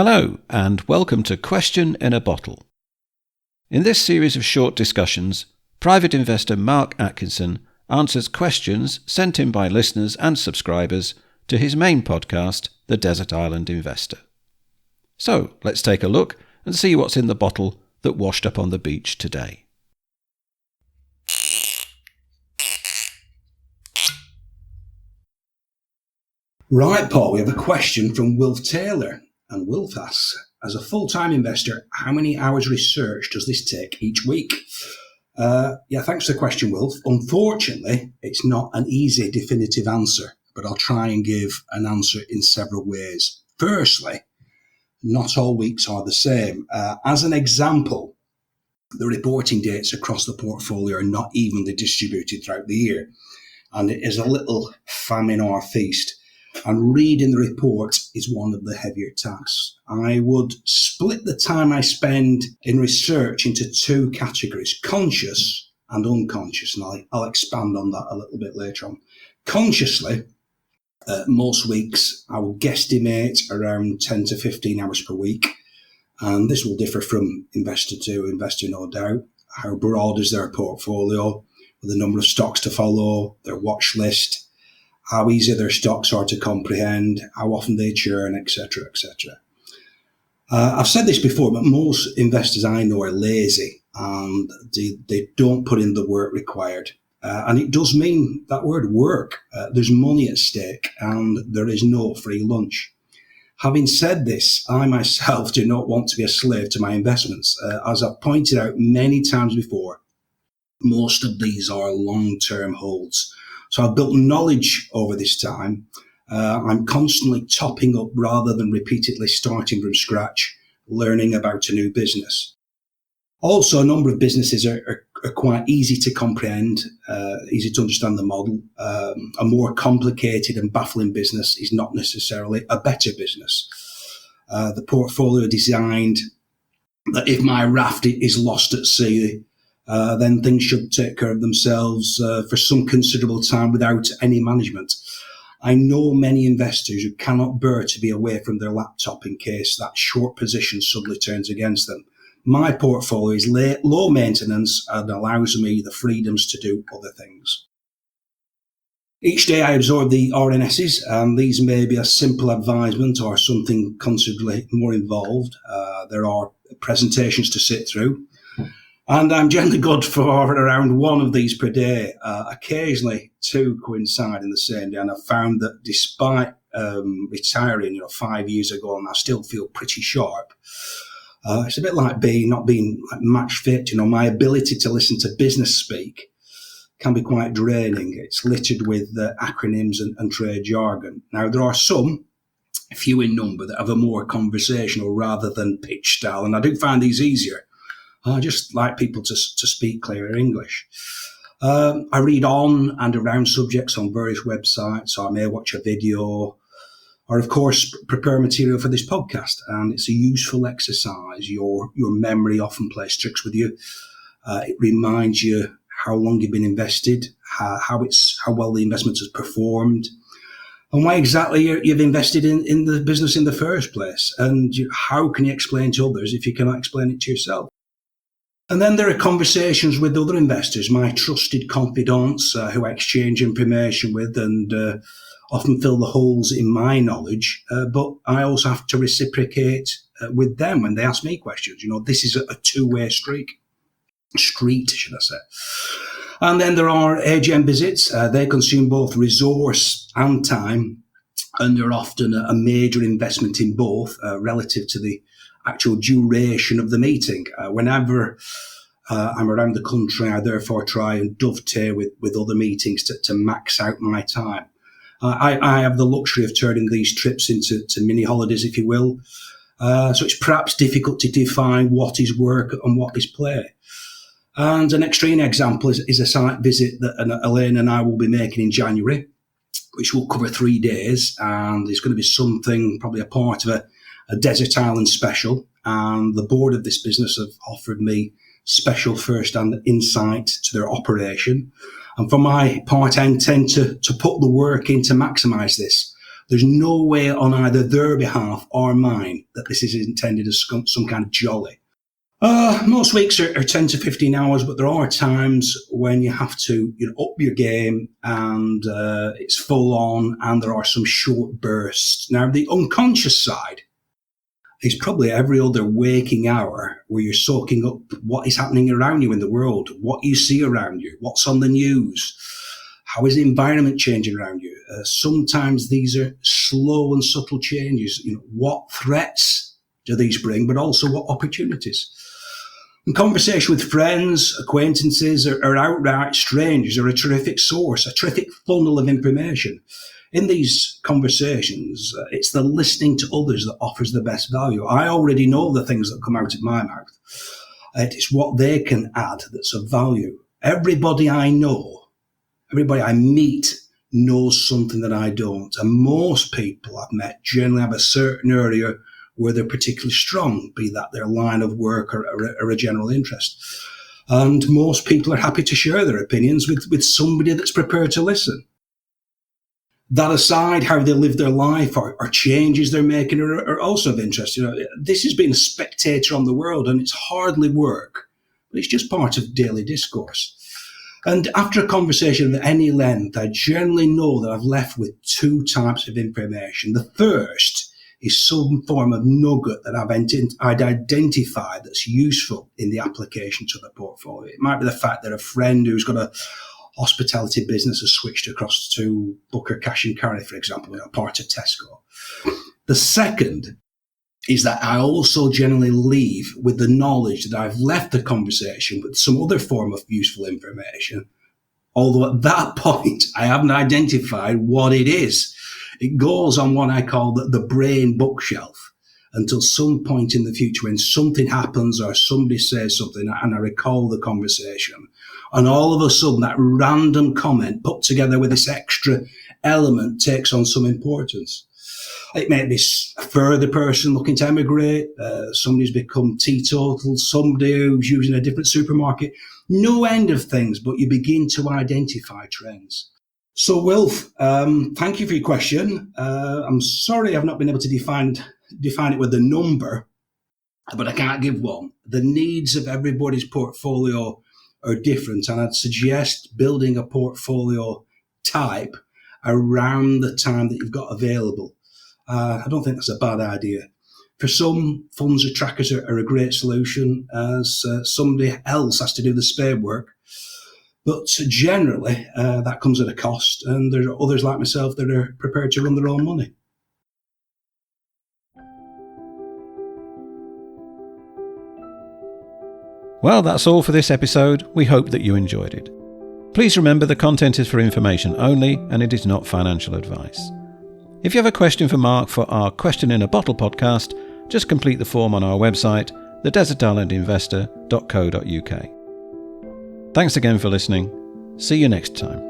Hello, and welcome to Question in a Bottle. In this series of short discussions, private investor Mark Atkinson answers questions sent in by listeners and subscribers to his main podcast, The Desert Island Investor. So, let's take a look and see what's in the bottle that washed up on the beach today. Right, Paul, we have a question from Wilf Taylor. And Wilf asks, as a full-time investor, how many hours research does this take each week? Thanks for the question, Wilf. Unfortunately, it's not an easy, definitive answer, but I'll try and give an answer in several ways. Firstly, not all weeks are the same. As an example, the reporting dates across the portfolio are not evenly distributed throughout the year, and it is a little famine or feast. And reading the report is one of the heavier tasks. I would split the time I spend in research into two categories, conscious and unconscious, and I'll expand on that a little bit later on. Consciously, most weeks I will guesstimate around 10 to 15 hours per week, and this will differ from investor to investor, no doubt. How broad is their portfolio, the number of stocks to follow, their watch list, how easy their stocks are to comprehend, how often they churn, etc., etc. I've said this before, but most investors I know are lazy and they don't put in the work required. And it does mean that word work. There's money at stake and there is no free lunch. Having said this, I myself do not want to be a slave to my investments. As I've pointed out many times before, most of these are long-term holds. So I've built knowledge over this time. I'm constantly topping up rather than repeatedly starting from scratch, learning about a new business. Also, a number of businesses are quite easy to comprehend, easy to understand the model. A more complicated and baffling business is not necessarily a better business. The portfolio designed that if my raft is lost at sea, then things should take care of themselves for some considerable time without any management. I know many investors who cannot bear to be away from their laptop in case that short position suddenly turns against them. My portfolio is low maintenance and allows me the freedoms to do other things. Each day I absorb the RNSs, and these may be a simple advisement or something considerably more involved. There are presentations to sit through. And I'm generally good for around one of these per day. Occasionally, two coincide in the same day. And I've found that despite retiring, 5 years ago, and I still feel pretty sharp. It's a bit like not being match fit. My ability to listen to business speak can be quite draining. It's littered with acronyms and trade jargon. Now, there are some, few in number, that have a more conversational rather than pitch style. And I do find these easier. I just like people to speak clearer English. I read on and around subjects on various websites, so I may watch a video or, of course, prepare material for this podcast. And it's a useful exercise. Your memory often plays tricks with you. It reminds you how long you've been invested, how well the investment has performed, and why exactly you've invested in the business in the first place. And how can you explain to others if you cannot explain it to yourself? And then there are conversations with other investors, my trusted confidants who I exchange information with and often fill the holes in my knowledge. But I also have to reciprocate with them when they ask me questions. This is a two-way street, should I say. And then there are AGM visits. They consume both resource and time, and they're often a major investment in both relative to the actual duration of the meeting. Whenever I'm around the country, I therefore try and dovetail with other meetings to max out my time. I have the luxury of turning these trips into mini holidays, if you will. So it's perhaps difficult to define what is work and what is play. And an extreme example is a site visit that Elaine and I will be making in January, which will cover 3 days. And it's going to be something, probably a part of a desert island special. And the board of this business have offered me special first-hand insight to their operation. And for my part, I intend to put the work in to maximise this. There's no way on either their behalf or mine that this is intended as some kind of jolly. Most weeks are 10 to 15 hours, but there are times when you have to up your game and it's full on and there are some short bursts. Now, the unconscious side is probably every other waking hour where you're soaking up what is happening around you in the world, what you see around you, what's on the news, how is the environment changing around you. Sometimes these are slow and subtle changes. What threats do these bring, but also what opportunities? And conversation with friends, acquaintances, or outright strangers are a terrific source, a terrific funnel of information. In these conversations, it's the listening to others that offers the best value. I already know the things that come out of my mouth. It's what they can add that's of value. Everybody I know, everybody I meet knows something that I don't. And most people I've met generally have a certain area where they're particularly strong, be that their line of work or a general interest. And most people are happy to share their opinions with somebody that's prepared to listen. That aside, how they live their life or changes they're making are also of interest. This has been a spectator on the world, and it's hardly work, but it's just part of daily discourse. And after a conversation of any length, I generally know that I've left with two types of information. The first is some form of nugget that I'd identified that's useful in the application to the portfolio. It might be the fact that a friend who's got a hospitality business has switched across to Booker Cash and Carry, for example, part of Tesco. The second is that I also generally leave with the knowledge that I've left the conversation with some other form of useful information, although at that point I haven't identified what it is. It goes on what I call the brain bookshelf until some point in the future when something happens or somebody says something and I recall the conversation. And all of a sudden, that random comment put together with this extra element takes on some importance. It may be a further person looking to emigrate, somebody who's become teetotal, somebody who's using a different supermarket. No end of things, but you begin to identify trends. So, Wilf, thank you for your question. I'm sorry I've not been able to define it with a number, but I can't give one. The needs of everybody's portfolio are different, and I'd suggest building a portfolio type around the time that you've got available. I don't think that's a bad idea. For some, funds or trackers are a great solution, as somebody else has to do the spare work. But generally, that comes at a cost, and there are others like myself that are prepared to run their own money. Well, that's all for this episode. We hope that you enjoyed it. Please remember the content is for information only and it is not financial advice. If you have a question for Mark for our Question in a Bottle podcast, just complete the form on our website, thedesertislandinvestor.co.uk. Thanks again for listening. See you next time.